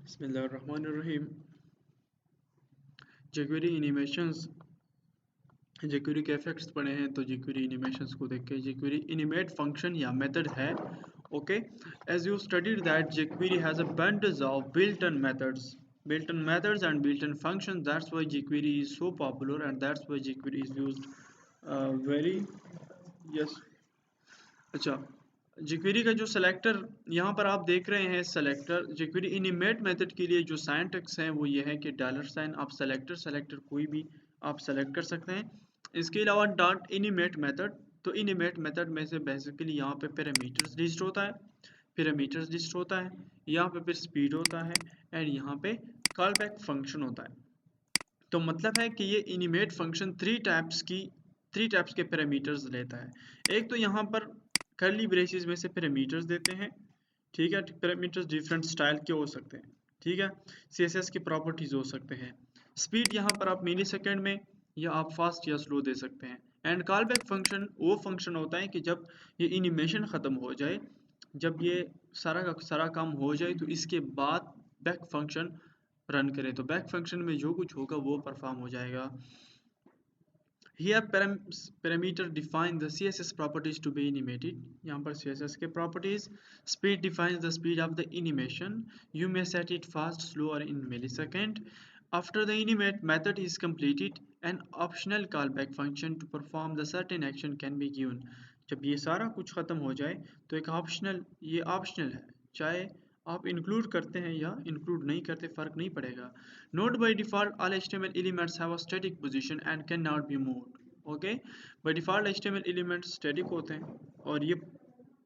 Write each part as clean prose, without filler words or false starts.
बिस्मिल्लाहिर्रहमानिर्रहीम। jQuery animations jQuery के effects पढ़े हैं तो jQuery एनिमेशंस को देख के jQuery एनिमेट फंक्शन या मेथड है। Okay, as you studied that jQuery has a bunches of built-in methods and built-in functions. That's why jQuery is so popular and that's why jQuery is used very yes। अच्छा, jQuery का जो selector यहाँ पर आप देख रहे हैं, selector jQuery animate method के लिए जो सिंटैक्स है वो ये है कि $, आप सेलेक्टर कोई भी आप सेलेक्ट कर सकते हैं। इसके अलावा डॉट एनिमेट मेथड, तो एनिमेट मेथड में से बेसिकली यहाँ पे पैरामीटर्स लिस्ट होता है, यहाँ पे फिर स्पीड होता है एंड यहाँ पे कॉल बैक फंक्शन होता है। तो मतलब है कि ये एनिमेट फंक्शन थ्री टाइप्स के पैरामीटर्स लेता है। एक तो यहाँ पर कर्ली ब्रेसेस में से पैरामीटर्स देते हैं, ठीक है। पैरामीटर्स डिफरेंट स्टाइल के हो सकते हैं, ठीक है। CSS की प्रॉपर्टीज हो सकते हैं। स्पीड यहाँ पर आप मिली सेकेंड में या आप फास्ट या स्लो दे सकते हैं। एंड कॉल बैक फंक्शन वो फंक्शन होता है कि जब ये एनिमेशन ख़त्म हो जाए, जब ये सारा का सारा काम हो जाए तो इसके बाद बैक फंक्शन रन करें, तो बैक फंक्शन में जो कुछ होगा वो परफॉर्म हो जाएगा। Here parameter define the CSS properties to be animated. यहाँ पर CSS के properties, speed defines the speed of the animation. You may set it fast, slow or in millisecond. After the animate method is completed, an optional callback function to perform the certain action can be given. जब ये सारा कुछ ख़त्म हो जाए तो एक ये ऑप्शनल है, चाहे आप इंक्लूड करते हैं या इंक्लूड नहीं करते फ़र्क नहीं पड़ेगा। Note by default all HTML elements have a static position and can not be moved. Okay, by default HTML elements static होते हैं और ये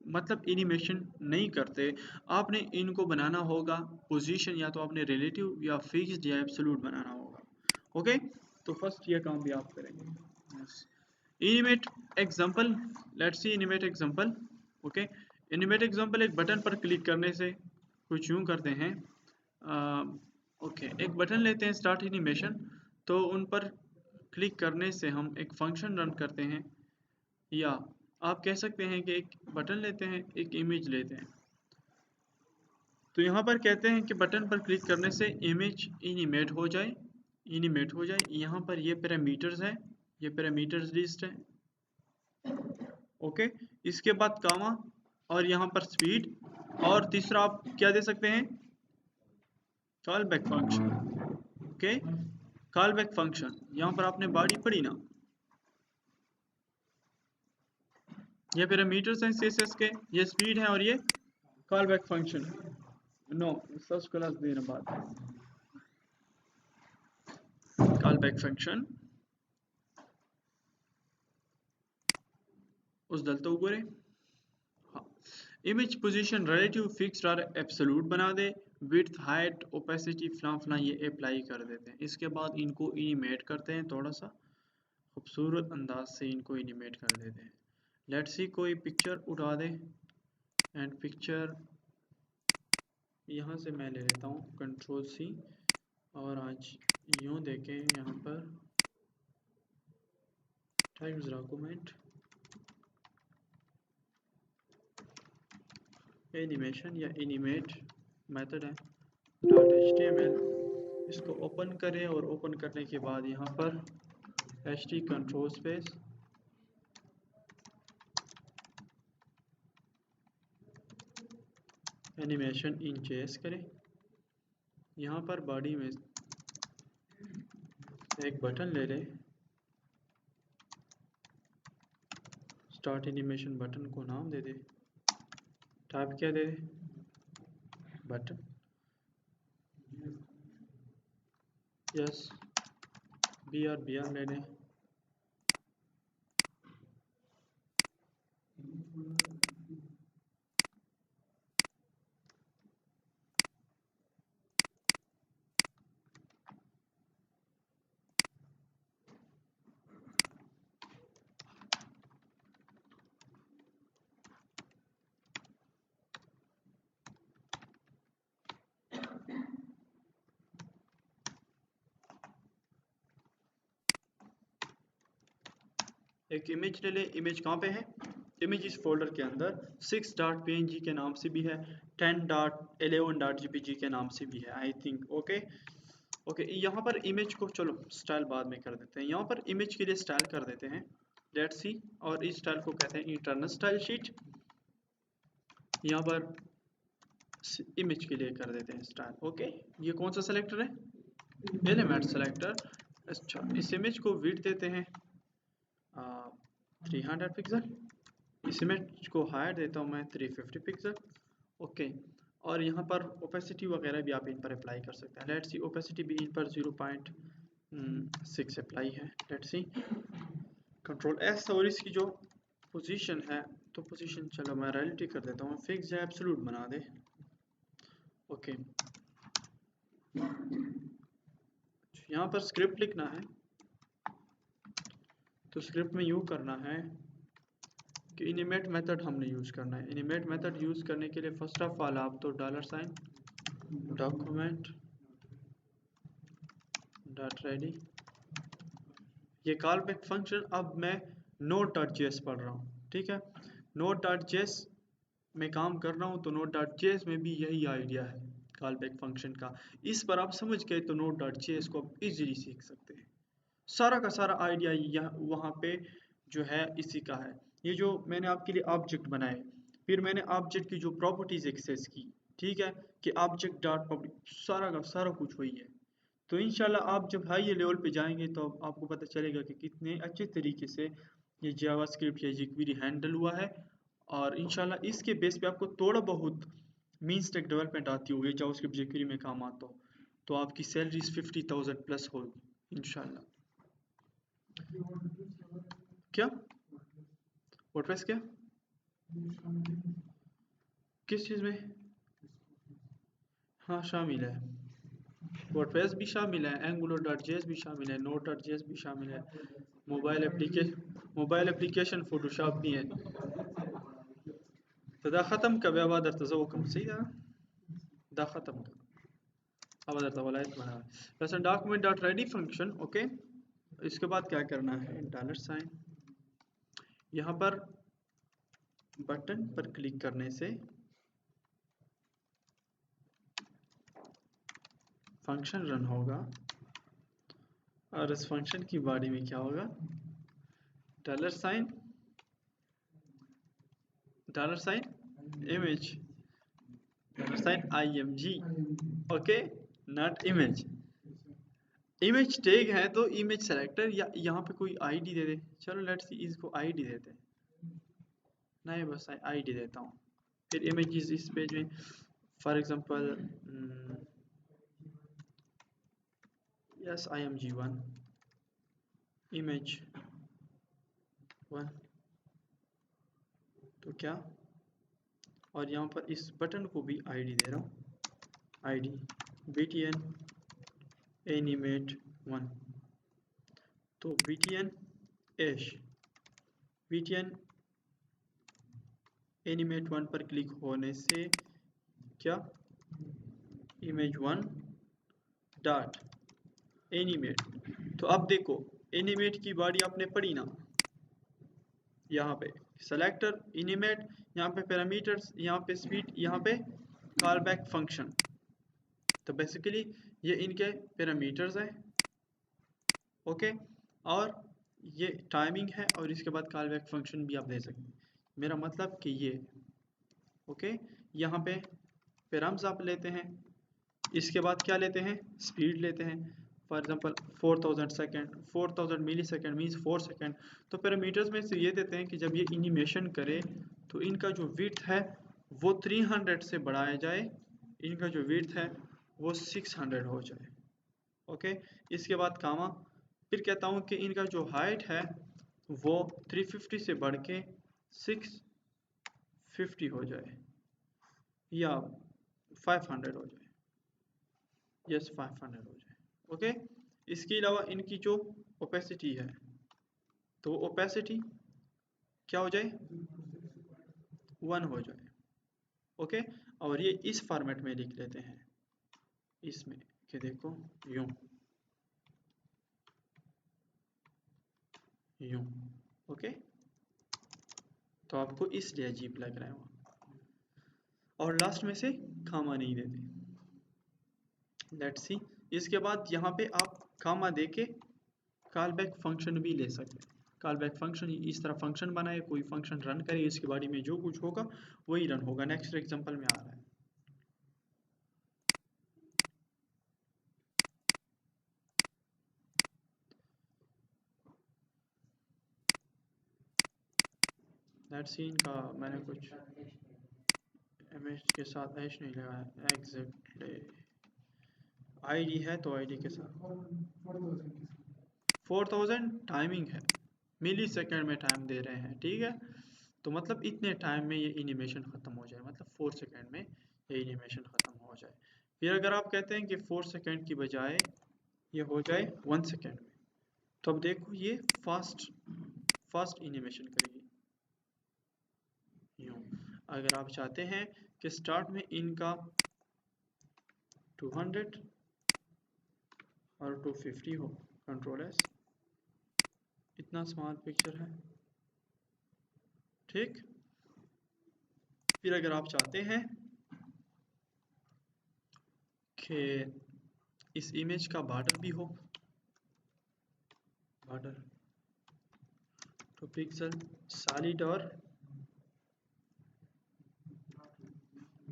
मतलब एनिमेशन नहीं करते। आपने इनको बनाना होगा पोजीशन, या तो आपने रिलेटिव या फिक्स्ड या एब्सोल्यूट बनाना होगा। ओके, तो फर्स्ट ये काम भी आप करेंगे। Yes, animate example, let's see animate example. Okay, animate example एक बटन पर क्लिक करने से कुछ यूँ करते हैं। ओके, एक बटन लेते हैं स्टार्ट एनिमेशन, तो उन पर क्लिक करने से हम एक फंक्शन रन करते हैं, या आप कह सकते हैं कि एक बटन लेते हैं, एक इमेज लेते हैं। तो यहाँ पर कहते हैं कि बटन पर क्लिक करने से इमेज एनिमेट हो जाए। यहाँ पर ये पैरामीटर्स है, ये पैरामीटर्स लिस्ट है। ओके, इसके बाद कामा और यहाँ पर स्पीड, और तीसरा आप क्या दे सकते हैं, call back function. Okay, call back function, यहाँ पर आपने बॉडी पढ़ी ना, ये पैरामीटर्स हैं CSS के, ये स्पीड है और ये कॉल बैक फंक्शन है। नो, फर्स्ट क्लास देना बात, कॉल बैक फंक्शन उस दलते ऊपर है। हाँ, इमेज पोजीशन रिलेटिव फिक्स्ड और एब्सोल्यूट बना दे, विड्थ हाइट ओपेसिटी फलां ये अप्लाई कर देते हैं। इसके बाद इनको एनिमेट करते हैं, थोड़ा सा खूबसूरत अंदाज से इनको एनिमेट कर देते हैं। लेट्स सी कोई पिक्चर उठा दे एंड पिक्चर यहाँ से मैं ले लेता हूँ Ctrl+C, और आज यूँ देखें यहाँ पर टाइम्स डॉक्यूमेंट एनिमेशन या एनिमेट मेथड है .html, इसको ओपन करें और ओपन करने के बाद यहाँ पर ht एनिमेशन इन JS करें। यहाँ पर बॉडी में एक बटन ले लें, स्टार्ट एनिमेशन बटन को नाम दे दे, टाइप क्या दे दे, बटन, यस, BR ले लें। एक इमेज ले लें, इमेज कहाँ पे है, इमेजेस फोल्डर के अंदर 6.png के नाम से भी है, 10.11.jpg के नाम से भी है आई थिंक। ओके यहाँ पर इमेज को चलो स्टाइल बाद में कर देते हैं, यहाँ पर इमेज के लिए स्टाइल कर देते हैं लेट्स सी, और इस स्टाइल को कहते हैं इंटरनल स्टाइल शीट। यहाँ पर इमेज के लिए कर देते हैं स्टाइल। ओके ये कौन सा सेलेक्टर है, एलिमेंट सेलेक्टर। अच्छा इस इमेज को विड्थ देते हैं 300 पिक्सल, इस इमेज को हाइट देता हूँ मैं 350 पिक्सल। ओके और यहाँ पर ओपेसिटी वगैरह भी आप इन पर अप्लाई कर सकते हैं। लेट्स सी ओपेसिटी भी इन पर 0.6 अप्लाई है। लेट्स सी कंट्रोल एस, और इसकी जो पोजीशन है तो पोजीशन चलो मैं रिलेटिव कर देता हूँ, फिक्स या एब्सोल्यूट बना दे। ओके यहाँ पर स्क्रिप्ट लिखना है, तो स्क्रिप्ट में यूँ करना है कि एनिमेट मेथड हमने यूज़ करना है। एनिमेट मेथड यूज़ करने के लिए फर्स्ट ऑफ ऑल आप तो $, डॉक्यूमेंट डॉट रेडी, ये कॉल बैक फंक्शन। अब मैं node.js पढ़ रहा हूँ, ठीक है, node.js में काम कर रहा हूँ, तो node.js में भी यही आइडिया है कॉल बैक फंक्शन का। इस पर आप समझ गए तो node.js को आप इजीली सीख सकते हैं। सारा का सारा आइडिया यहाँ वहाँ पे जो है इसी का है। ये जो मैंने आपके लिए ऑब्जेक्ट बनाए, फिर मैंने ऑब्जेक्ट की जो प्रॉपर्टीज एक्सेस की, ठीक है, कि ऑब्जेक्ट डॉट पब्लिक, सारा का सारा कुछ वही है। तो इंशाल्लाह आप जब हाई लेवल पे जाएंगे तो आपको पता चलेगा कि कितने अच्छे तरीके से ये जावास्क्रिप्ट या jQuery हैंडल हुआ है। और इंशाल्लाह इसके बेस पे आपको थोड़ा बहुत मीन स्टैक डेवलपमेंट आती होगी, जावास्क्रिप्ट jQuery में काम आता हो, तो आपकी सैलरी 50,000 प्लस होगी इंशाल्लाह। क्या वर्डप्रेस क्या किस चीज़ में? हाँ शामिल है, वर्डप्रेस भी शामिल है, angular.js भी शामिल है, node.js भी शामिल है, मोबाइल एप्लीकेशन फोटोशॉप भी है। तो दा ख़त्म का बेबादर तज़व्वुकम सही था, दा ख़त्म का अब तवलायत बना वैसे document dot ready function. Okay इसके बाद क्या करना है, $, यहाँ पर बटन पर क्लिक करने से फंक्शन रन होगा, और इस फंक्शन की बॉडी में क्या होगा, $, image, $img। Okay not image, image tag है तो इमेज सेलेक्टर या यहाँ पे कोई आईडी दे दे। चलो लेट्स सी इसको आईडी देते हैं, नहीं बस आईडी देता हूँ। फिर इमेजेस इस पेज में for example yes img1 image 1, तो क्या, और यहाँ पर इस बटन को भी आईडी दे रहा हूँ, आईडी btn animate1, तो btn एश btn animate1 पर क्लिक होने से क्या, image1 डॉट एनिमेट। तो अब देखो एनिमेट की बॉडी आपने पढ़ी ना, यहाँ पे सेलेक्टर एनिमेट, यहाँ पे पैरामीटर्स, यहाँ पे स्पीड, यहाँ पे कॉल बैक फंक्शन। तो बेसिकली ये इनके पैरामीटर्स हैं। ओके और ये टाइमिंग है, और इसके बाद कॉल बैक फंक्शन भी आप दे सकते हैं। मेरा मतलब कि ये ओके यहाँ पे पैराम्स आप लेते हैं, इसके बाद क्या लेते हैं, स्पीड लेते हैं। For example 4000 second, 4000 millisecond means 4 second. तो पैरामीटर्स में से ये देते हैं कि जब ये एनिमेशन करे तो इनका जो विड्थ है वो 300 से बढ़ाया जाए, इनका जो विड्थ है वो 600 हो जाए। ओके इसके बाद कामा, फिर कहता हूँ कि इनका जो हाइट है वो 350 से बढ़ के 650 हो जाए या 500 हो जाए, यस 500 हो जाए। ओके इसके अलावा इनकी जो ओपेसिटी है तो ओपेसिटी क्या हो जाए, 1 हो जाए। ओके और ये इस फॉर्मेट में लिख लेते हैं, इसमें कि देखो यूं यूं। ओके तो आपको इसलिए अजीब लग रहा है वो, और लास्ट में से खामा नहीं देते। लेट्स सी, इसके बाद यहाँ पे आप खामा देके कॉल बैक फंक्शन भी ले सकते हैं। कॉल बैक फंक्शन इस तरह फंक्शन बनाए, कोई फंक्शन रन करे, इसके बारे में जो कुछ होगा वही रन होगा। नेक्स्ट एग्जांपल में आ रहा है। लेट्स सी, इनका मैंने कुछ इमेज के साथ ऐश नहीं लगाया एग्जैक्टली। आईडी है तो आईडी के साथ 4000 टाइमिंग है, मिली सेकेंड में टाइम दे रहे हैं, ठीक है। तो मतलब इतने टाइम में ये एनिमेशन ख़त्म हो जाए, मतलब 4 सेकेंड में ये एनिमेशन ख़त्म हो जाए। फिर अगर आप कहते हैं कि 4 सेकेंड की बजाय ये हो जाए 1 सेकेंड में, तो अब देखो ये फास्ट एनिमेशन करेगी यूँ। अगर आप चाहते हैं कि स्टार्ट में इनका 200 और 250 हो, कंट्रोल एस, इतना स्मॉल पिक्चर है, ठीक। फिर अगर आप चाहते हैं कि इस इमेज का बॉर्डर भी हो, बॉर्डर तो पिक्सल सॉलिड और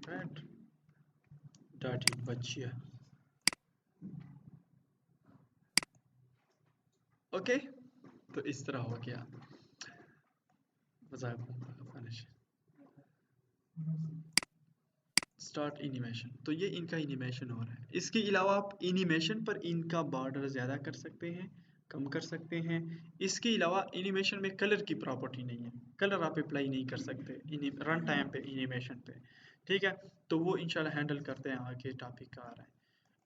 रेड डॉटेड बच्चिया, ओके। तो इस तरह हो गया, मजाक फिनिश स्टार्ट एनिमेशन। तो ये इनका एनिमेशन हो रहा है। इसके अलावा आप एनिमेशन पर इनका बॉर्डर ज़्यादा कर सकते हैं, कम कर सकते हैं। इसके अलावा एनिमेशन में कलर की प्रॉपर्टी नहीं है, कलर आप अप्लाई नहीं कर सकते रन टाइम पे एनिमेशन पे, ठीक है। तो वो इंशाल्लाह हैंडल करते हैं, आगे टॉपिक का आ रहा है।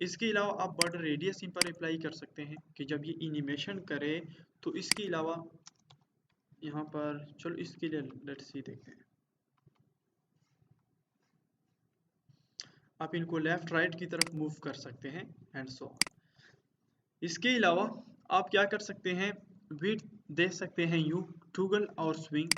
इसके अलावा आप बॉर्डर रेडियस इन पर अप्लाई कर सकते हैं कि जब ये एनिमेशन करे तो इसके अलावा यहाँ पर, चलो इसके लिए लेट्स सी देखते हैं। आप इनको लेफ़्ट राइट की तरफ मूव कर सकते हैं एंड सो ऑन। इसके अलावा आप क्या कर सकते हैं, विड्थ दे सकते हैं यू, टूगल और स्विंग,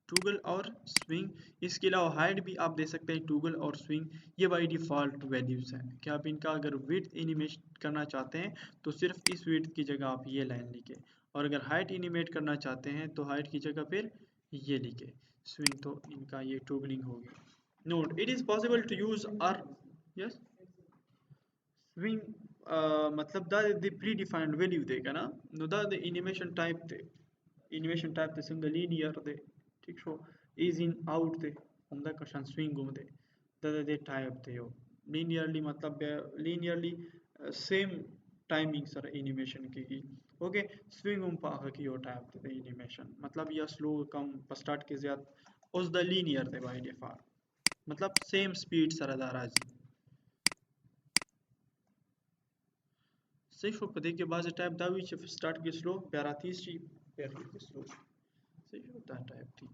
टूगल और स्विंग। इसके अलावा हाइट भी आप दे सकते हैं, टूगल और स्विंग। ये बाई डिफ़ॉल्ट वैल्यूज़ हैं कि आप इनका अगर विड्थ एनिमेट करना चाहते हैं तो सिर्फ इस विड्थ की जगह आप ये लाइन लिखे, और अगर हाइट एनिमेट करना चाहते हैं तो हाइट की जगह फिर ये लिखे। स्विंग तो इनका ये टूगलिंग होगी। Note it is possible to use are, yes, swing मतलब द प्री डिफाइंड वैल्यू देगा ना, नो द एनिमेशन टाइप थे, एनिमेशन टाइप थे सिंगल लीनियर दे, ठीक शो इज इन आउट दे, हमदा क्वेश्चन स्विंग दे दे टाइप थे। यो लीनियरली मतलब लीनियरली सेम टाइमिंग सर एनिमेशन की ओके। स्विंग पाह की यो टाइप थे एनिमेशन, मतलब या स्लो कम स्टार्ट के ज्यादा उस द लीनियर थे बाय डिफॉल्ट, मतलब सेम स्पीड सर दाराजी सही शो पदे के बाद टाइप दावी स्टार्ट के स्लो प्यारा तीसरी प्यारी के स्लो सही होता है टाइप थी।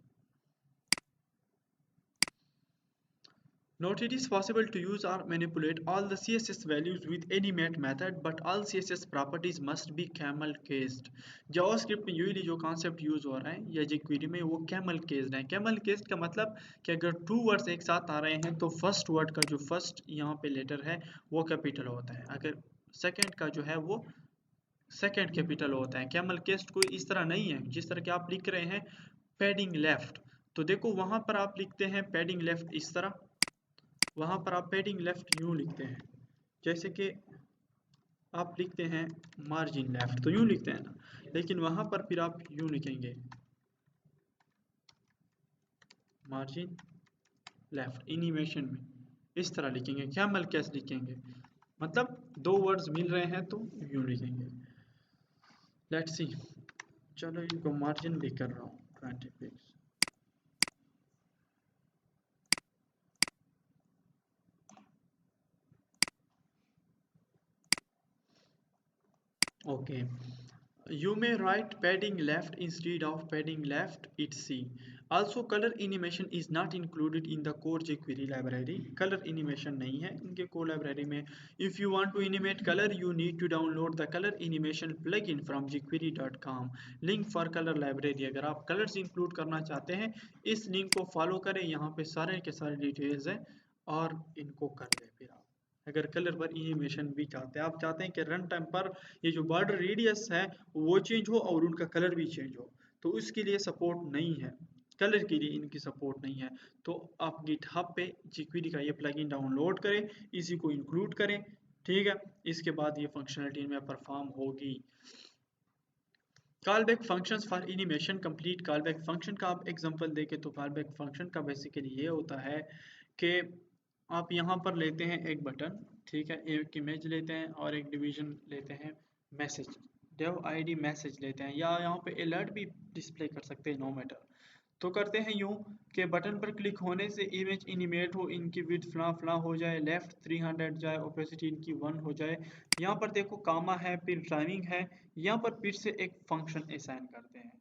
Note it is possible to use or manipulate all the CSS values with animate method, but all CSS properties must be camel cased. JavaScript में यूजली जो कॉन्सेप्ट यूज हो रहा है या jQuery में वो camel cased है। camel cased का मतलब कि अगर 2 वर्ड्स एक साथ आ रहे हैं तो फर्स्ट वर्ड का जो फर्स्ट यहाँ पे लेटर है वो कैपिटल होता है, अगर सेकंड का जो है वो सेकंड कैपिटल होता है। कैमल केस्ट कोई इस तरह नहीं है जिस तरह के आप लिख रहे हैं पैडिंग लेफ्ट, तो देखो वहां पर आप लिखते हैं पैडिंग लेफ्ट इस तरह, वहां पर आप पैडिंग लेफ्ट यूं लिखते हैं, जैसे कि आप लिखते हैं मार्जिन लेफ्ट तो यूं लिखते हैं ना, लेकिन वहां पर फिर आप यूं लिखेंगे मार्जिन लेफ्ट एनिमेशन में इस तरह लिखेंगे, कैमल केस लिखेंगे, मतलब दो वर्ड्स मिल रहे हैं तो यूं लिखेंगे। लेट्स सी, चलो इनको मार्जिन भी कर रहा हूँ 20 pics. Okay, you may write padding left instead of padding left, it's C. Also, color animation is not included in the core jQuery library. Color animation नहीं है इनके core library में. If you want to animate color, you need to download the color animation plugin from jQuery.com. Link for color library. अगर आप colors include करना चाहते हैं, इस link को follow करें. यहाँ पे सारे के सारे details हैं और इनको कर लें फिर आप. अगर कलर पर एनिमेशन भी चाहते हैं, आप चाहते हैं कि रन टाइम पर ये जो बॉर्डर रेडियस है वो चेंज हो और उनका कलर भी चेंज हो, तो उसके लिए सपोर्ट नहीं है, कलर के लिए इनकी सपोर्ट नहीं है. तो आप गिटहब पे jQuery का ये प्लगइन डाउनलोड करें, इसी को इंक्लूड करें, ठीक है. इसके बाद ये फंक्शनलिटी में परफॉर्म होगी. Callback functions for animation complete. Callback function का आप एग्जांपल देखें तो कॉलबैक फंक्शन का बेसिकली ये होता है कि आप यहाँ पर लेते हैं एक बटन, ठीक है, एक इमेज लेते हैं और एक डिवीजन लेते हैं मैसेज, dev id मैसेज लेते हैं, या यहाँ पे अलर्ट भी डिस्प्ले कर सकते हैं, नो मैटर. तो करते हैं यूं कि बटन पर क्लिक होने से इमेज एनिमेट हो, इनकी विड्थ फला फला हो जाए, लेफ्ट 300 जाए, ओपेसिटी इनकी 1 हो जाए. यहाँ पर देखो कामा है, फिर टाइमिंग है, यहाँ पर फिर से एक फंक्शन असाइन करते हैं,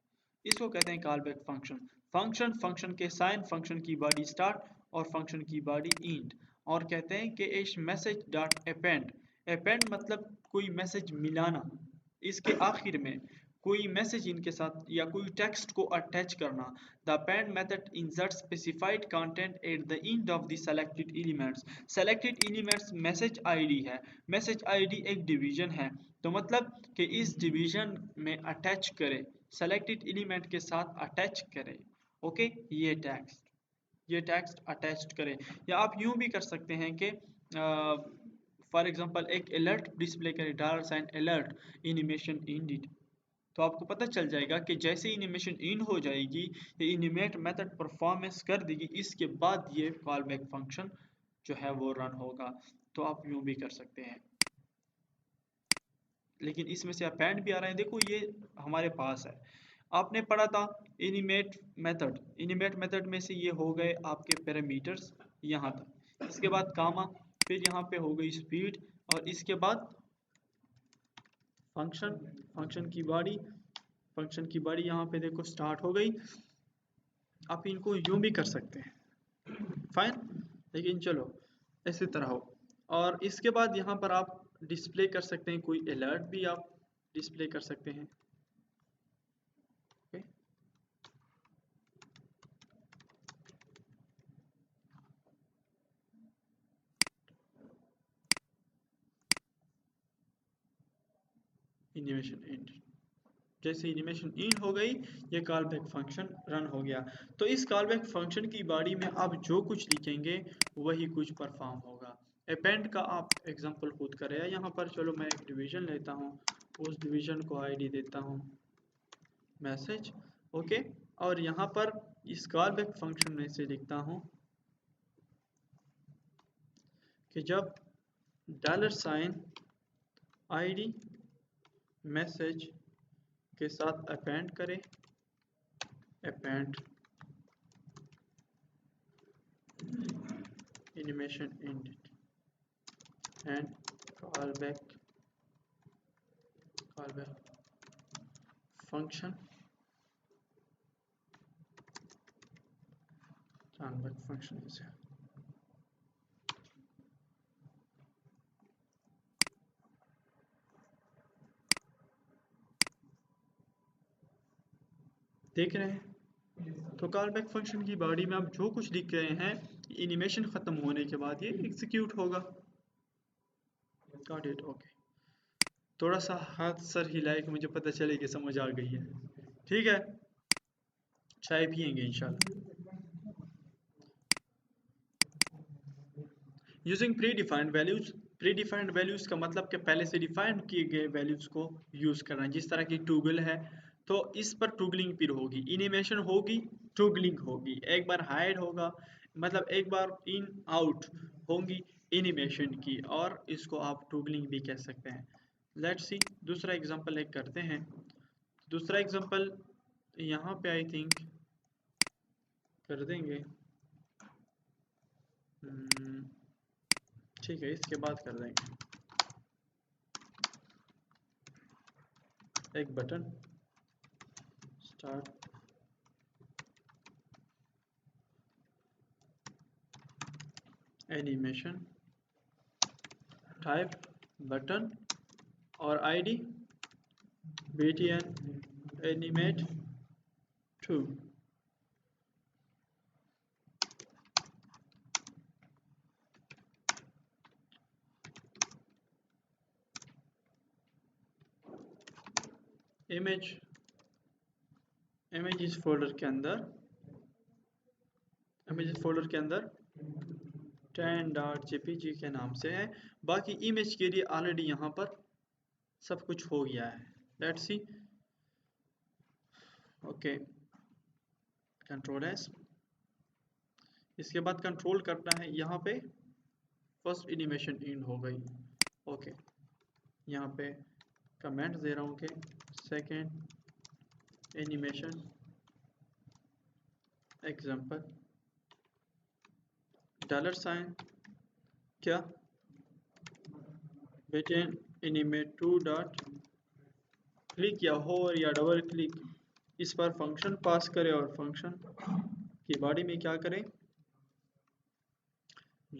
इसको कहते हैं कॉलबैक फंक्शन. फंक्शन के साइन, फंक्शन की बॉडी स्टार्ट और फंक्शन की बॉडी एंड, और कहते हैं कि इस मैसेज डॉट अपेंड. अपेंड मतलब कोई मैसेज मिलाना, इसके आखिर में कोई मैसेज इनके साथ या कोई टेक्स्ट को अटैच करना. The append method inserts specified content at the end of the selected elements. selected elements message ID है, मैसेज आईडी एक डिवीजन है, तो मतलब कि इस डिवीजन में अटैच करे, सेलेक्टेड एलिमेंट के साथ अटैच करे, ओके, ये टेक्स्ट अटैच्ड करें. या आप यूं भी कर सकते हैं कि फॉर एग्जांपल एक अलर्ट डिस्प्ले करें, $साइन अलर्ट एनिमेशन इंडिड, तो आपको पता चल जाएगा कि जैसे एनिमेशन इन हो जाएगी ये एनिमेट मेथड परफॉर्मेंस कर देगी, इसके बाद ये कॉलबैक फंक्शन जो है वो रन होगा. तो आप यूं भी कर सकते हैं, लेकिन इसमें से अपेंड भी आ रहा है. देखो ये हमारे पास है, आपने पढ़ा था एनिमेट मेथड में से ये हो गए आपके पैरामीटर्स यहाँ तक, इसके बाद कामा, फिर यहाँ पे हो गई स्पीड, और इसके बाद फंक्शन की बॉडी यहाँ पे देखो स्टार्ट हो गई. आप इनको यूं भी कर सकते हैं, फाइन, लेकिन चलो इसी तरह हो. और इसके बाद यहाँ पर आप डिस्प्ले कर सकते हैं, कोई अलर्ट भी आप डिस्प्ले कर सकते हैं, ओके. एनिमेशन एंड, जैसे एनिमेशन इन हो गई ये कॉलबैक फंक्शन रन हो गया. तो इस कॉलबैक फंक्शन की बॉडी में आप जो कुछ लिखेंगे वही कुछ परफॉर्म होगा. अपेंड का आप एग्जांपल खुद करें, यहाँ पर चलो मैं एक डिवीजन लेता हूँ, उस डिवीजन को आईडी देता हूँ मैसेज, ओके. और यहाँ पर इस कॉलबैक फंक्शन में से लिखता हूँ कि जब $साइन id मैसेज के साथ अपेंड करें, append animation ended and callback function is here. देख रहे हैं, तो कॉलबैक फंक्शन की बॉडी में आप जो कुछ लिख रहे हैं एनिमेशन खत्म होने के बाद ये एग्जीक्यूट होगा. Got it, okay. थोड़ा सा हाथ सर हिलाए कि मुझे पता चले कि समझ आ गई है, ठीक है. चाय पियेंगे इंशाल्लाह. यूजिंग प्री डिफाइंड वैल्यूज का मतलब कि पहले से डिफाइंड किए गए वैल्यूज को यूज करना. जिस तरह की टूगल है तो इस पर टूगलिंग फिर होगी, एनिमेशन होगी, टूगलिंग होगी, एक बार हाइड होगा, मतलब एक बार इन आउट होंगी एनिमेशन की, और इसको आप टूगलिंग भी कह सकते हैं. लेट्स सी दूसरा एग्जांपल एक करते हैं. दूसरा एग्जांपल यहाँ पे आई थिंक कर देंगे, ठीक है, इसके बाद कर देंगे एक button start animation type button और ID btn animate 2। Image folder के अंदर 10.jpg के नाम से है। बाकी इमेज के लिए ऑलरेडी यहाँ पर सब कुछ हो गया है। Let's see. Okay, control S. इसके बाद कंट्रोल करना है यहाँ पे फर्स्ट एनिमेशन एंड हो गई। ओके, यहाँ पे कमेंट दे रहा हूँ कि सेकेंड एनिमेशन एग्जांपल $, क्या btn एनिमेट 2 डॉट क्लिक या होवर या डबल क्लिक इस पर फंक्शन पास करें और फंक्शन की बॉडी में क्या करें, $,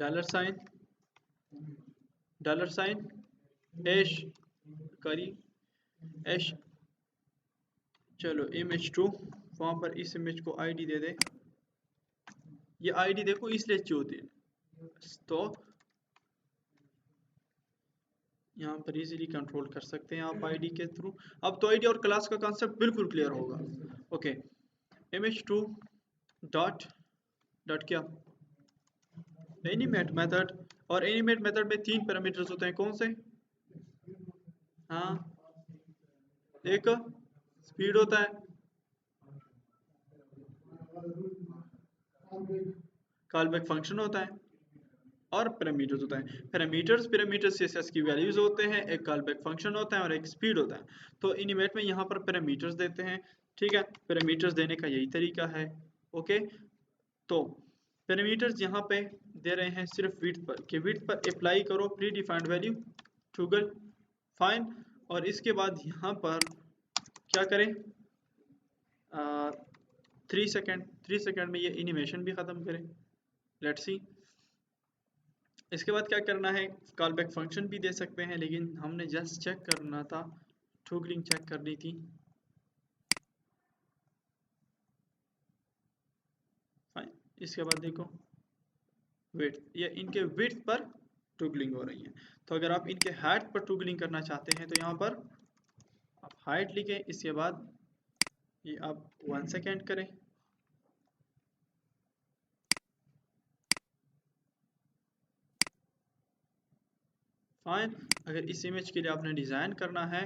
एश करी एश। चलो image2 वहाँ पर इस इमेज को आईडी दे दे। ये आईडी देखो इसलिए चाहिए होती है, तो यहाँ पर इजीली कंट्रोल कर सकते हैं आप आईडी के थ्रू। अब तो आईडी और क्लास का कॉन्सेप्ट बिल्कुल क्लियर होगा। ओके, image2 डॉट क्या एनिमेट मेथड, और एनिमेट मेथड में 3 पैरामीटर्स होते हैं। कौन से? हाँ, एक स्पीड होता है, कॉलबैक फंक्शन होता है और पैरामीटर्स होता है। पैरामीटर्स सीएसएस की वैल्यूज होते हैं, एक कॉलबैक फंक्शन होता है और एक स्पीड होता है। तो एनिमेट में यहाँ पर पैरामीटर्स देते हैं। ठीक है, पैरामीटर्स देने का यही तरीका है। ओके, तो पैरामीटर्स यहाँ पे दे रहे हैं सिर्फ विड्थ पर, कि विड्थ पर अप्लाई करो pre defined value toggle fine, और इसके बाद यहाँ पर क्या करें, 3 सेकेंड में ये एनिमेशन भी ख़त्म करें। Let's see. इसके बाद क्या करना है, कॉलबैक फंक्शन भी दे सकते हैं, लेकिन हमने जस्ट चेक करना था, टॉगलिंग चेक करनी थी। फाइन, इसके बाद देखो विड्थ, ये इनके विड्थ पर टॉगलिंग हो रही है। तो अगर आप इनके हाइट पर टॉगलिंग करना चाहते हैं तो यहाँ पर आप हाइट लिखें, इसके बाद ये आप 1 सेकेंड करें। फाइन, अगर इस इमेज के लिए आपने डिज़ाइन करना है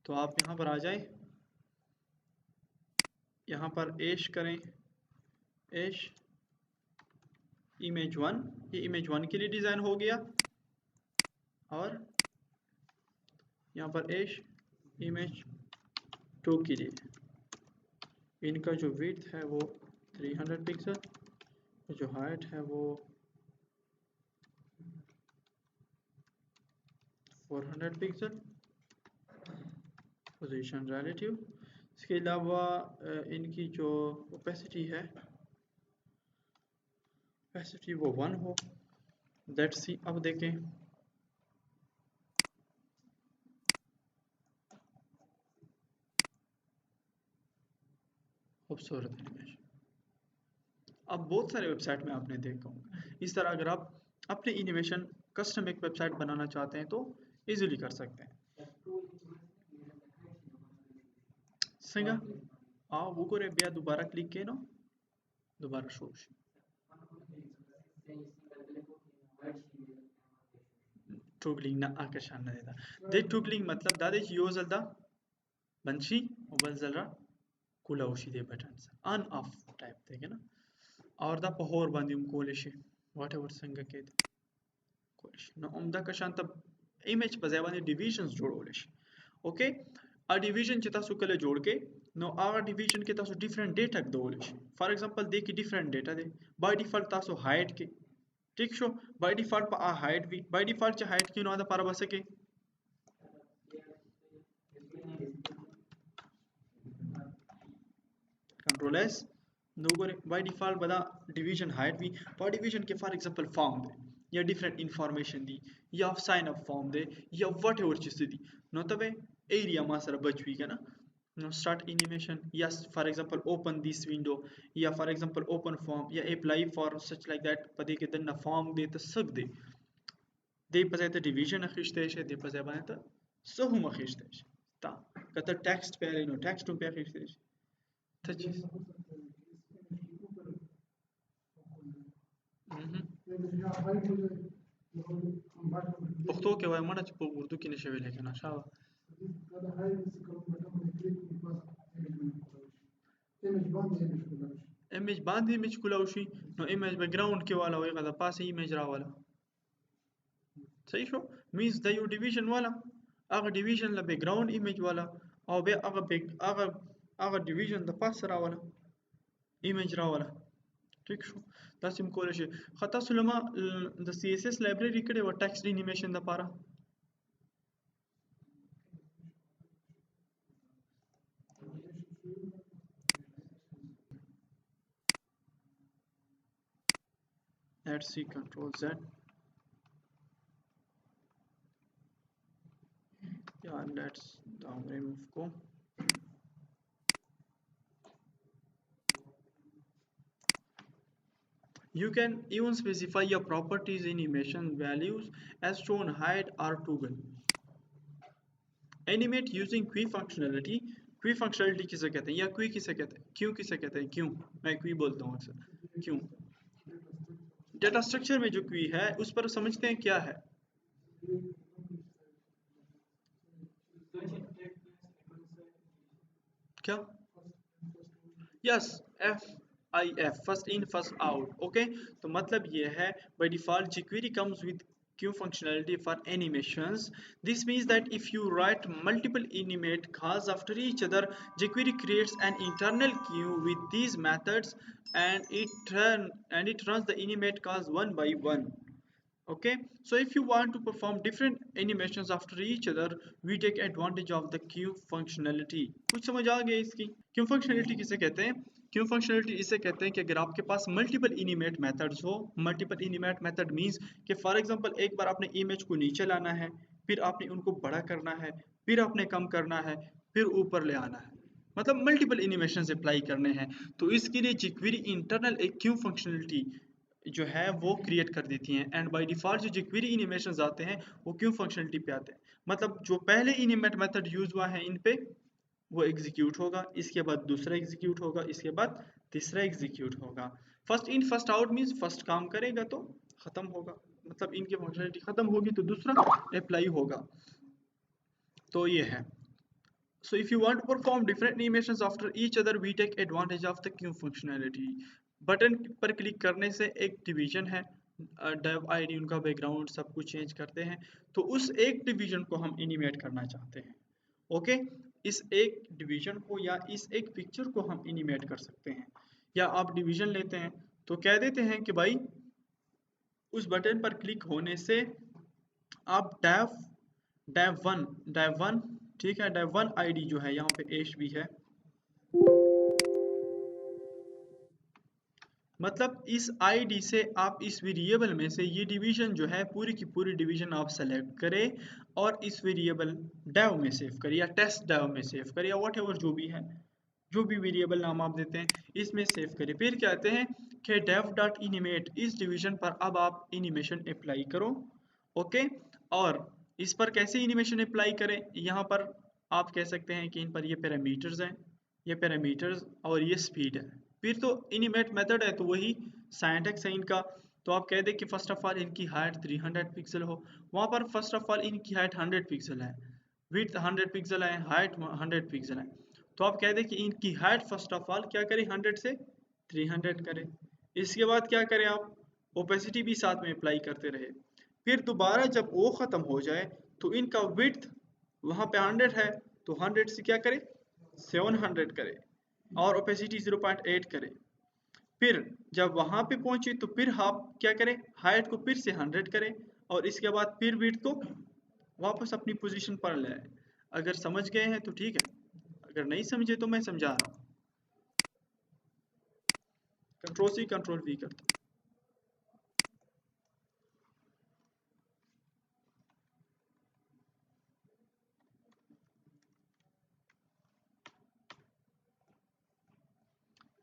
तो आप यहाँ पर आ जाएं, यहाँ पर एश करें, एश image1, ये image1 के लिए डिज़ाइन हो गया, और यहाँ पर एश image2 के लिए। इनका जो विड्थ है वो 300 पिक्सल, जो हाइट है वो 400 पिक्सल, पोजीशन रिलेटिव। इसके अलावा इनकी जो ओपेसिटी है, ओपेसिटी वो 1 हो। Let's see. अब देखें, खूबसूरत एनिमेशन। अब बहुत सारे वेबसाइट में आपने देखा होगा इस तरह। अगर आप अपने एनिमेशन कस्टम एक वेबसाइट बनाना चाहते हैं तो इजीली कर सकते हैं। सिंगा वो करे बिया दोबारा क्लिक किए ना, दोबारा शो टूगलिंग ना आकर्षण देता दे टूगलिंग मतलब दादेश योजलदा बंशी मोबाइल जलरा कुला उशी दे बटन ऑन ऑफ टाइप देखे ना, और दा पहोर बंदिम कोलिश व्हाटएवर संग के कोलिश ना उम्दा कशान तब इमेज पजावाने डिवीजंस जोड़ोलिश। ओके, आ डिवीजन चिता सुकले जोड़ के नो आ डिवीजन के तासो डिफरेंट डेटा दोलिश। फॉर एग्जांपल दे की डिफरेंट डेटा दे बाय डिफॉल्ट तासो हाइट के, ठीक शो बाय डिफॉल्ट पर आ हाइट भी बाय डिफॉल्ट च हाइट क्यों ना दा पार बस के कंट्रोल एस नो करे बाय डिफॉल्ट बदा डिवीजन हाइट भी बाय डिवीजन के फॉर एग्जांपल फाउंड या डिफरेंट इंफॉर्मेशन दी या साइन अप फॉर्म दे या वट एवर चीज़ दी नो तबे एरिया मासर बचवी का ना start animation yes for example open this window या for example open form या apply for such like that पदे के दन्ना form दे तो सक दे पज़े तो division अखिश्तेश है दे पज़े बने तो सहूम अखिश्तेश ता कतर text पे नो text पे अखिश्तेश तो चीज़ पख्तो के वाय मना चुप उर्दू की नशे वेले के ना शावा image बांध image कुलाउशी नो image background के वाला होएगा दा पास image रा वाला सही शो means दा यू division वाला अगर division ला background image वाला और बे अगर division दा पास रा वाला image रा वाला ठीक शो तासिम कोले शे खता सुलमा द css library कडे व text animation दा पारा let's see control z yeah let's down remove को you can even specify your properties in animation values as shown hide or toggle animate using qui functionality किसे कहते हैं या qui किसे कहते हैं क्यों किसे कहते हैं क्यों मैं qui बोलता हूँ अक्सर क्यों डेटा स्ट्रक्चर में जो qui है उस पर समझते हैं क्या है क्या yes FIF first in first out okay तो मतलब ये है by default jQuery comes with queue functionality for animations. This means that if you write multiple animate calls after each other, jQuery creates an internal queue with these methods and it runs the animate calls one by one. Okay, so if you want to perform different animations after each other, we take advantage of the queue functionality. कुछ समझ आ गया इसकी queue functionality किसे कहते हैं queue functionality इसे कहते हैं कि अगर आपके पास multiple animate methods हो multiple animate method means कि for example एक बार आपने image को नीचे लाना है फिर आपने उनको बड़ा करना है फिर आपने कम करना है फिर ऊपर ले आना है मतलब मल्टीपल एनिमेशन अप्लाई करने हैं तो इसके लिए jQuery इंटरनल एक क्यू फंक्शनलिटी जो है वो क्रिएट कर देती हैं एंड बाय डिफॉल्ट जो jQuery एनिमेशंस आते हैं वो क्यू फंक्शनलिटी पे आते हैं मतलब जो पहले एनिमेट मेथड यूज हुआ है इन पे वो एग्जीक्यूट होगा इसके बाद दूसरा एग्जीक्यूट होगा इसके बाद तीसरा एग्जीक्यूट होगा first in first out means first काम करेगा तो खत्म होगा मतलब इनकी फंक्शनलिटी खत्म होगी तो दूसरा अप्लाई होगा तो ये है So if you want to perform different animations after each other, we take advantage of the queue functionality. Button पर क्लिक करने से एक डिवीजन है dev id उनका बैकग्राउंड सब कुछ चेंज करते हैं तो उस एक डिवीजन को हम एनिमेट करना चाहते हैं ओके इस एक डिवीजन को या इस एक पिक्चर को हम एनिमेट कर सकते हैं या आप डिवीजन लेते हैं तो कह देते हैं कि भाई उस बटन पर क्लिक होने से आप dev 1 ठीक है dev 1 id जो है यहाँ पे एश भी है मतलब इस आईडी से आप इस वेरिएबल में से ये डिवीजन जो है पूरी की पूरी डिवीजन आप सेलेक्ट करें और इस वेरिएबल dev में सेव करें या टेस्ट dev में सेव करें या व्हाटएवर जो भी है जो भी वेरिएबल नाम आप देते हैं इसमें सेव करें फिर कहते हैं कि dev.animate इस डिवीजन पर अब आप एनिमेशन अप्लाई करो ओके और इस पर कैसे एनिमेशन अप्लाई करें यहाँ पर आप कह सकते हैं कि इन पर ये पैरामीटर्स हैं ये पैरामीटर्स और ये स्पीड है फिर तो एनिमेट मेथड है तो वही सिंटैक्स है इनका तो आप कह दें कि फर्स्ट ऑफ ऑल इनकी हाइट 300 पिक्सल हो वहाँ पर फर्स्ट ऑफ ऑल इनकी हाइट 100 पिक्सल है विड्थ 100 पिक्सल है हाइट 100 पिक्सल है तो आप कह दें कि इनकी हाइट फर्स्ट ऑफ ऑल क्या करें 100 से 300 करें इसके बाद क्या करें आप ओपेसिटी भी साथ में अप्लाई करते रहे फिर दोबारा जब वो ख़त्म हो जाए तो इनका विड्थ वहाँ पे 100 है तो 100 से क्या करें 700 करें और ओपेसिटी 0.8 करें फिर जब वहां पे पहुंचे तो फिर आप क्या करें हाइट को फिर से 100 करें और इसके बाद फिर विड्थ को वापस अपनी पोजीशन पर ले आए अगर समझ गए हैं तो ठीक है अगर नहीं समझे तो मैं समझा रहा हूँ कंट्रोल सी कंट्रोल वी करता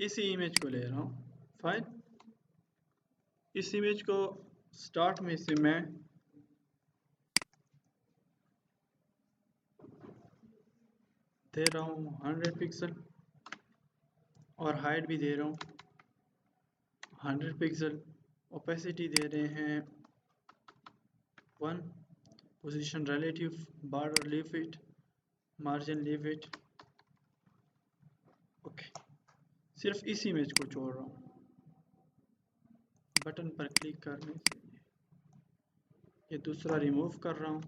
इसी इमेज को ले रहा हूँ। फाइन, इस इमेज को स्टार्ट में से मैं दे रहा हूँ 100 पिक्सल और हाइट भी दे रहा हूँ 100 पिक्सल। ओपेसिटी दे रहे हैं 1, position relative, border leave it, margin leave it. Okay, सिर्फ इस इमेज को छोड़ रहा हूँ। बटन पर क्लिक करने से ये दूसरा रिमूव कर रहा हूँ।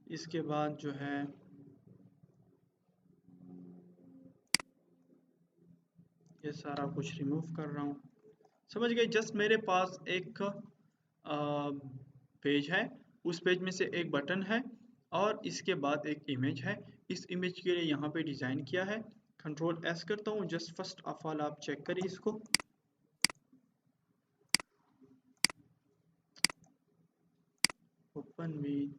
इसके बाद जो है ये सारा कुछ रिमूव कर रहा हूँ। समझ गए? जस्ट मेरे पास एक पेज है, उस पेज में से एक बटन है और इसके बाद एक इमेज है। इस इमेज के लिए यहाँ पे डिज़ाइन किया है। कंट्रोल एस करता हूँ। जस्ट फर्स्ट ऑफ ऑल आप चेक करिए इसको। ओपन विद,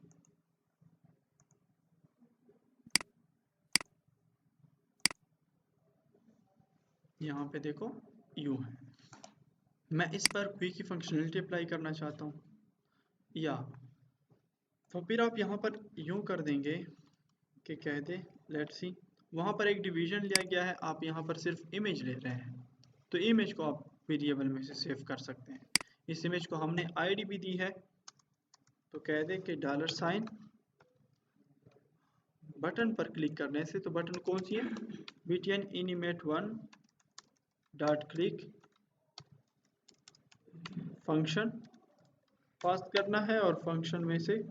यहाँ पे देखो यूँ है। मैं इस पर क्विक की फंक्शनलिटी अप्लाई करना चाहता हूँ, या तो फिर आप यहाँ पर यूँ कर देंगे कि कह दे लेट्स सी, वहाँ पर एक डिवीजन लिया गया है, आप यहाँ पर सिर्फ इमेज ले रहे हैं, तो इमेज को आप वेरिएबल में से सेव कर सकते हैं। इस इमेज को हमने आईडी भी दी है, तो कह दे कि $, बटन पर क्लिक करने से, तो बटन कौन सी है, btn animate1 dot click function pass करना है और फंक्शन में से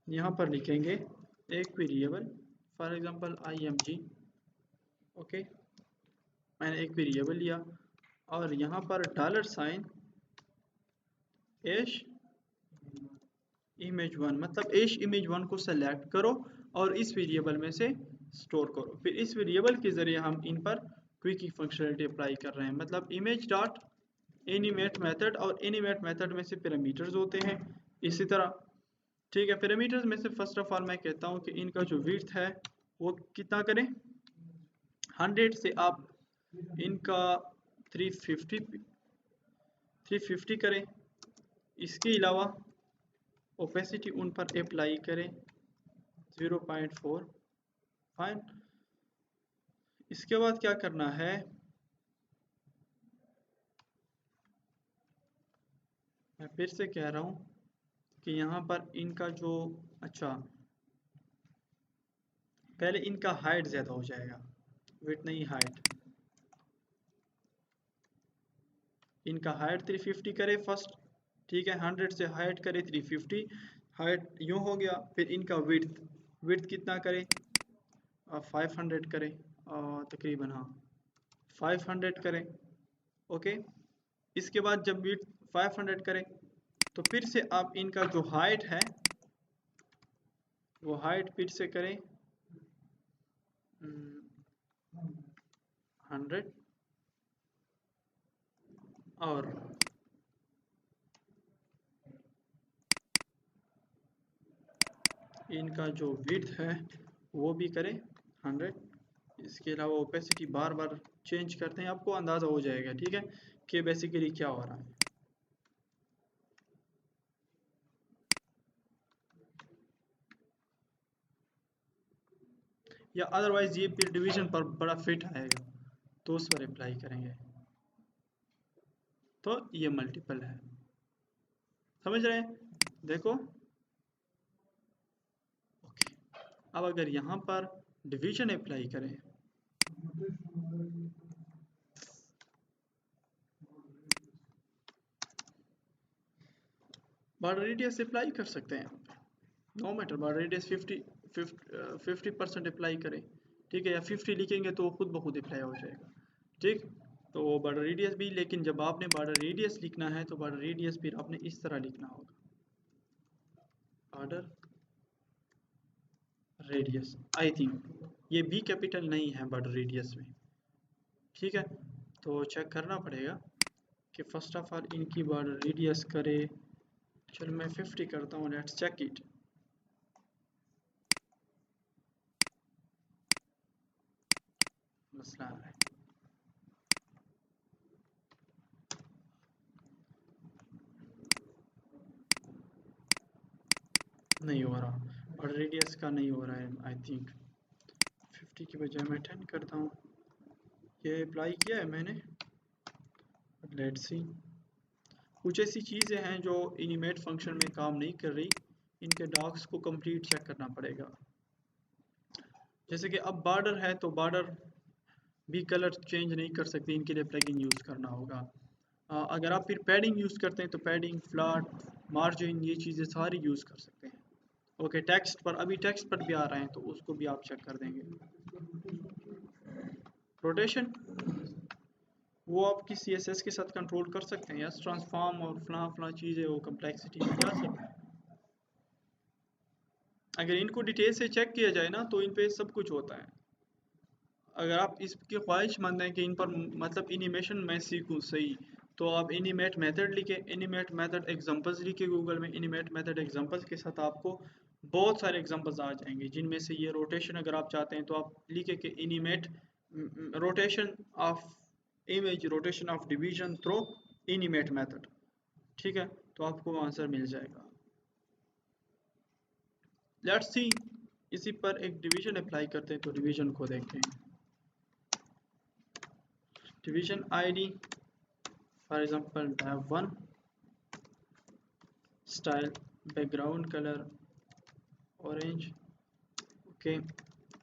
यहाँ पर लिखेंगे एक variable, for example img। Okay, मैंने एक वेरिएबल लिया और यहाँ पर $एश image1, मतलब एश image1 को सेलेक्ट करो और इस वेरिएबल में से स्टोर करो। फिर इस वेरिएबल के ज़रिए हम इन पर क्विक की फंक्शनलिटी अप्लाई कर रहे हैं, मतलब इमेज डॉट एनिमेट मेथड, और एनिमेट मेथड में से पैरामीटर्स होते हैं इसी तरह। ठीक है, पैरामीटर्स में से फर्स्ट ऑफ ऑल मैं कहता हूँ कि इनका जो विड्थ है वो कितना करें, 100 से आप इनका 350 करें। इसके अलावा ओपेसिटी उन पर अप्लाई करें 0.4। फाइन, इसके बाद क्या करना है, मैं फिर से कह रहा हूँ कि यहाँ पर इनका जो, अच्छा पहले इनका हाइट ज़्यादा हो जाएगा, विड्थ नहीं हाइट। इनका हाइट 350 करे फर्स्ट, ठीक है, 100 से हाइट करे 350, हाइट यूँ हो गया। फिर इनका विड्थ, विड्थ कितना करे, 500 करें, तकरीबन हाँ 500 करें। ओके, इसके बाद जब विड्थ 500 करें तो फिर से आप इनका जो हाइट है वो हाइट फिर से करें 100, और इनका जो विड्थ है वो भी करें 100। इसके अलावा ओपेसिटी बार बार चेंज करते हैं, आपको अंदाज़ा हो जाएगा, ठीक है, कि बेसिकली क्या हो रहा है। या अदरवाइज ये फिर डिवीजन पर बड़ा फिट आएगा तो उस पर अप्लाई करेंगे, तो ये मल्टीपल है। समझ रहे हैं? देखो ओके, अब अगर यहाँ पर डिवीजन अप्लाई करें, बॉर्डर रेडियस अप्लाई कर सकते हैं, no matter, border radius 50% apply करें, ठीक है, या 50 लिखेंगे तो खुद ब खुद अप्लाई हो जाएगा, ठीक। तो बॉर्डर रेडियस भी, लेकिन जब आपने बॉर्डर रेडियस लिखना है तो बॉर्डर रेडियस फिर आपने इस तरह लिखना होगा, बॉर्डर रेडियस। आई थिंक ये बी कैपिटल नहीं है बॉर्डर रेडियस में, ठीक है, तो चेक करना पड़ेगा कि फर्स्ट ऑफ ऑल इनकी बॉर्डर रेडियस करे। चलो मैं 50 करता हूँ, लेट्स चेक इट। मसला आ रहा है। नहीं हो रहा, और रेडियस का नहीं हो रहा है। आई थिंक 50 की बजाय मैं 10 करता हूँ। ये अप्लाई किया है मैंने, लेट्स सी। कुछ ऐसी चीज़ें हैं जो एनिमेट फंक्शन में काम नहीं कर रही, इनके डॉक्स को कंप्लीट चेक करना पड़ेगा। जैसे कि अब बॉर्डर है तो बॉर्डर भी कलर चेंज नहीं कर सकते, इनके लिए प्लगइन यूज़ करना होगा। अगर आप फिर पैडिंग यूज़ करते हैं तो पैडिंग, फ्लैट, मार्जिन, ये चीज़ें सारी यूज़ कर सकते हैं। ओके, टेक्स्ट पर, अभी टेक्स्ट पर भी आ रहे हैं तो उसको भी आप चेक कर देंगे। रोटेशन वो आप किसी CSS के साथ कंट्रोल कर सकते हैं, यस, ट्रांसफॉर्म और फला फला चीज़ें वो कम्प्लेक्सिटी में जा सकते हैं। अगर इनको डिटेल से चेक किया जाए ना तो इन पे सब कुछ होता है। अगर आप इसकी ख्वाहिशमंद हैं कि इन पर मतलब एनिमेशन मैं सीखूं सही, तो आप एनिमेट मेथड लिखे, एनिमेट मेथड एग्जांपल्स लिखे गूगल में। एनिमेट मेथड एग्जांपल्स के साथ आपको बहुत सारे एग्जांपल्स आ जाएंगे, जिनमें से ये रोटेशन अगर आप चाहते हैं तो आप लिखे कि animate rotation of image, rotation of division through animate method, ठीक है, तो आपको आंसर मिल जाएगा। लेट्स सी, इसी पर एक डिवीजन अप्लाई करते हैं, तो डिवीजन को देखते हैं। Division ID for example div 1, style background colour orange, okay,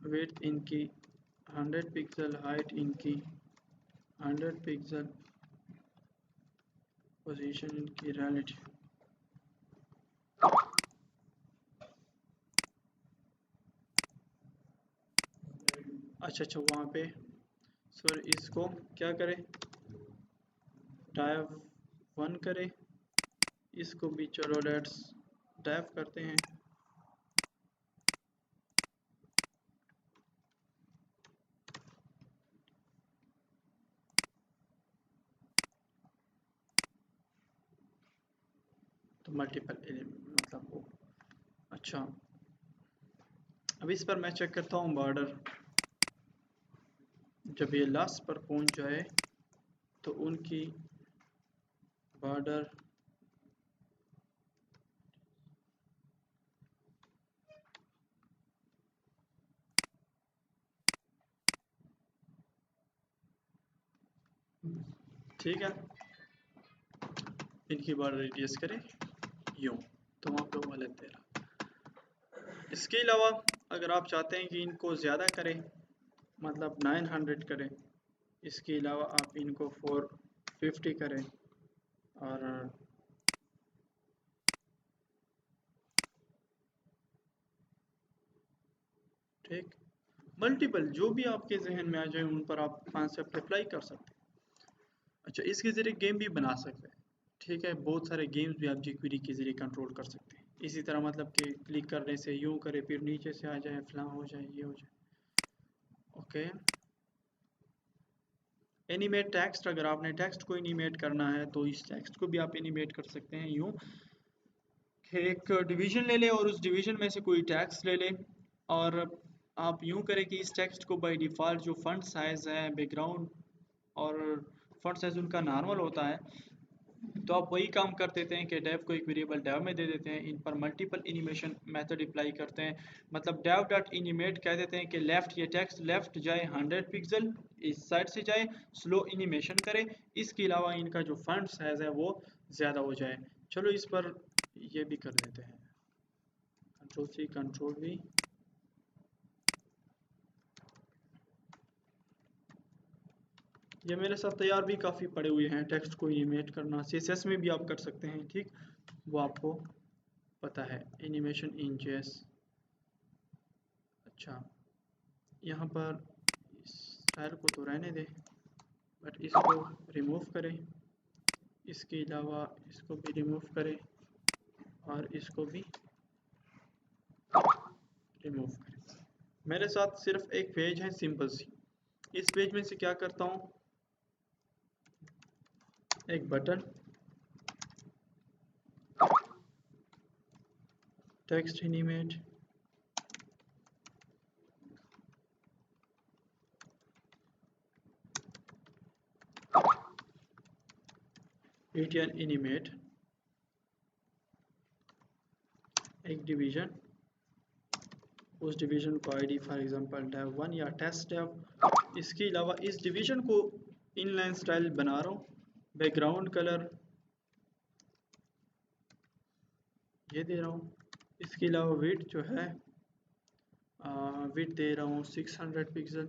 width इनकी 100 पिक्सल, हाइट इनकी 100 पिक्सल, पोजीशन इनकी रिलेटिव। अच्छा, वहाँ पे सॉरी, इसको क्या करें, div 1 करें, इसको भी चलो लेट्स div करते हैं। तो मल्टीपल मतलब वो, अच्छा, अब इस पर मैं चेक करता हूँ बॉर्डर। जब ये लास्ट पर पहुँच जाए तो उनकी बॉर्डर ठीक है, इनकी बॉर्डर रेडियस करें यूँ, तो आप लोग गलत दे रहा। इसके अलावा अगर आप चाहते हैं कि इनको ज़्यादा करें, मतलब 900 करें, इसके अलावा आप इनको 450 करें, और ठीक, मल्टीपल जो भी आपके जहन में आ जाए उन पर आप कॉन्सेप्ट अप्लाई कर सकते हैं। अच्छा, इसके ज़रिए गेम भी बना सकते हैं, ठीक है, बहुत सारे गेम्स भी आप jQuery के ज़रिए कंट्रोल कर सकते हैं। इसी तरह मतलब कि क्लिक करने से यूँ करे, फिर नीचे से आ जाए, फलां हो जाए, ये हो जाए। ओके, एनिमेट टेक्स्ट, अगर आपने टेक्स्ट को एनिमेट करना है तो इस टेक्स्ट को भी आप एनिमेट कर सकते हैं यूँ कि एक डिवीज़न ले लें और उस डिवीज़न में से कोई टेक्स्ट ले लें, और आप यूँ करें कि इस टेक्स्ट को बाय डिफ़ॉल्ट जो फ़ॉन्ट साइज़ है, बैकग्राउंड और फ़ॉन्ट साइज़ उनका नॉर्मल होता है, तो आप वही काम कर देते हैं कि डेव को एक वेरिएबल डेव में दे देते हैं। इन पर मल्टीपल एनिमेशन मेथड अप्लाई करते हैं, मतलब डेव डॉट एनिमेट कह देते हैं कि लेफ़्ट, ये टेक्स्ट लेफ़्ट जाए 100 पिक्सल, इस साइड से जाए, स्लो एनिमेशन करे, इसके अलावा इनका जो फॉन्ट साइज़ है वो ज़्यादा हो जाए। चलो इस पर ये भी कर देते हैं, कंट्रोल सी कंट्रोल वी। ये मेरे साथ तैयार भी काफ़ी पड़े हुए हैं, टेक्स्ट को एनिमेट करना CSS में भी आप कर सकते हैं, ठीक, वो आपको पता है, एनिमेशन इन जेएस। अच्छा, यहाँ पर इस स्टाइल को तो रहने दें, बट इसको रिमूव करें, इसके अलावा इसको भी रिमूव करें, और इसको भी रिमूव करें। मेरे साथ सिर्फ एक पेज है सिंपल सी, इस पेज में से क्या करता हूँ, एक button, text animate, BTN animate एक डिवीजन, उस डिवीजन को आईडी फॉर एग्जांपल डेव 1 या टेस्ट डेव। इसके अलावा इस डिवीजन को इनलाइन स्टाइल बना रहा हूँ, बैकग्राउंड कलर ये दे रहा हूँ। इसके अलावा विड्थ जो है विड्थ दे रहा हूँ 600 पिक्सल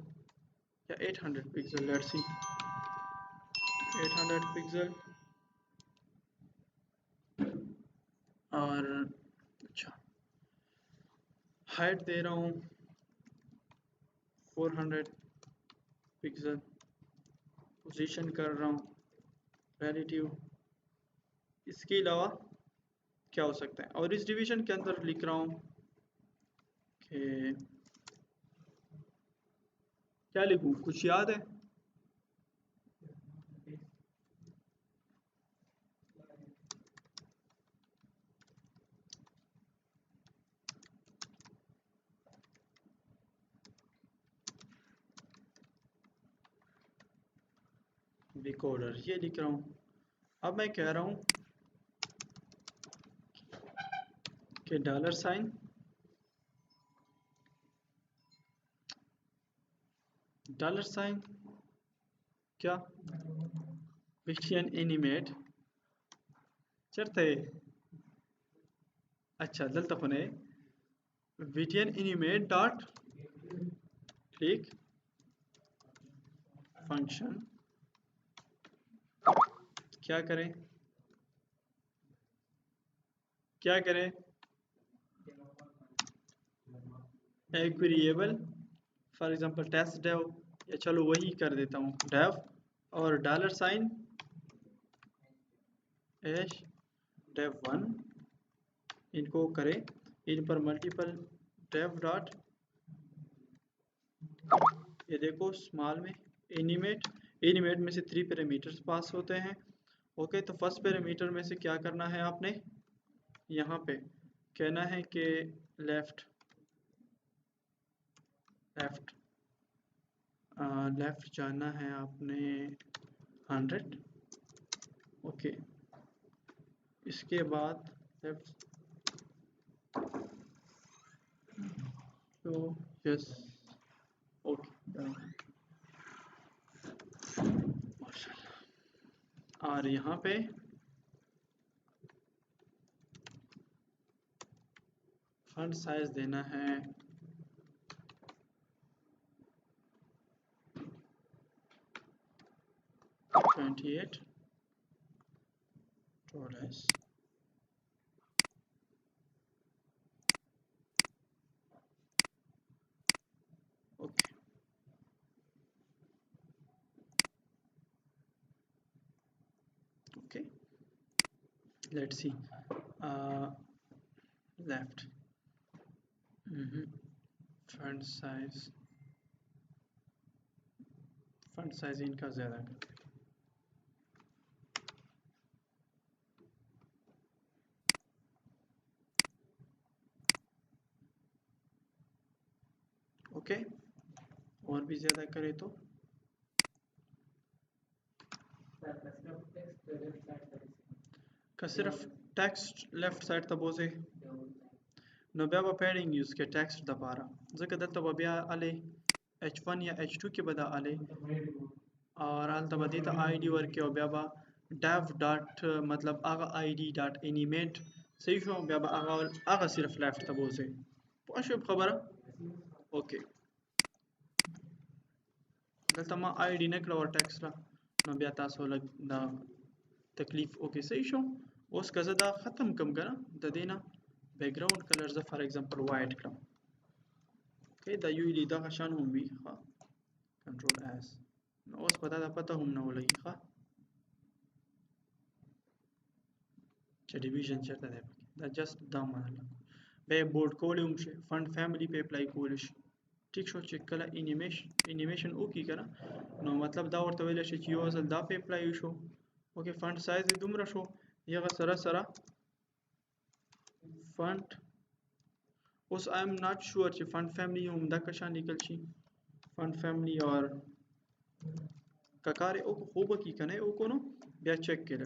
या 800 पिक्सल, लेट्स सी 800 पिक्सल। और अच्छा हाइट दे रहा हूँ 400 पिक्सल, पोजीशन कर रहा हूँ रिलेटिव। इसके अलावा क्या हो सकता है, और इस डिवीजन के अंदर लिख रहा हूँ कि क्या लिखूँ, कुछ याद है? डिकोडर ये लिख रहा हूँ। अब मैं कह रहा हूँ कि डॉलर साइन क्या विशियन एनिमेट चरते अच्छा दलता होने विटियन एनिमेट डॉट क्लिक फंक्शन क्या करें एक variable for example test div, या चलो वही कर देता हूँ डेव, और डॉलर साइन एश डेव 1 इनको करें, इन पर मल्टीपल डेव डॉट ये देखो स्मॉल में एनिमेट में से 3 पैरामीटर्स पास होते हैं। ओके, तो फर्स्ट पैरामीटर में से क्या करना है आपने, यहाँ पे कहना है कि लेफ्ट जाना है आपने 100। ओके, इसके बाद लेफ्ट तो यस ओके माशाल्लाह। और यहाँ पे फंट साइज देना है 28 टोरेस। Okay, okay let's see left font size इनका ज़्यादा कर। ओके, और भी ज़्यादा करे तो का सिर्फ टेक्स्ट लेफ्ट साइड तबोजे नो बेबा पैडिंग यूज़ के टेक्स्ट दबारा ज़का दत्ता बबिया आले H1 या H2 के बदा आले और हाल तब देता आईडी वर्क के बेबा डेव डॉट मतलब आगा आईडी डॉट एनिमेट सही शो बेबा आगा सिर्फ लेफ्ट तबोजे पोशुब खबर। ओके, दल्ता मा आईडी नकला और टेक्स्ट ला नो बिया तासो लग दा तकलीफ। ओके सही शो उस कज़दा ख़त्म कम करा द देना बैकग्राउंड कलर ज़ for example white colour. Okay द यूडी दा शान हम भी हाँ कंट्रोल एस उस पता हम ना लगी हाँ डिवीजन चलता है द जस्ट द मान बे बोर्ड कोलियम से फंड फैमिली पे अप्लाई कोलिश ठीक शो चेक कला एनिमेशन ओके करा नो मतलब दा और तवेले से चियोज दा पे अप्लाई शो। ओके, फंड साइज दुमरा शो ये सरा फंड उस आई एम नॉट श्योर ची फंड फैमिली हम दा कशा निकल छी फंड फैमिली और ककारे ओ खूब की कने ओ कोनो बिया चेक करे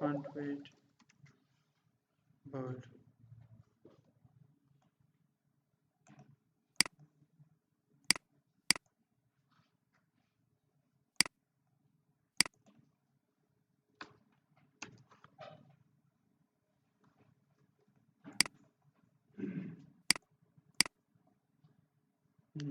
font weight bird.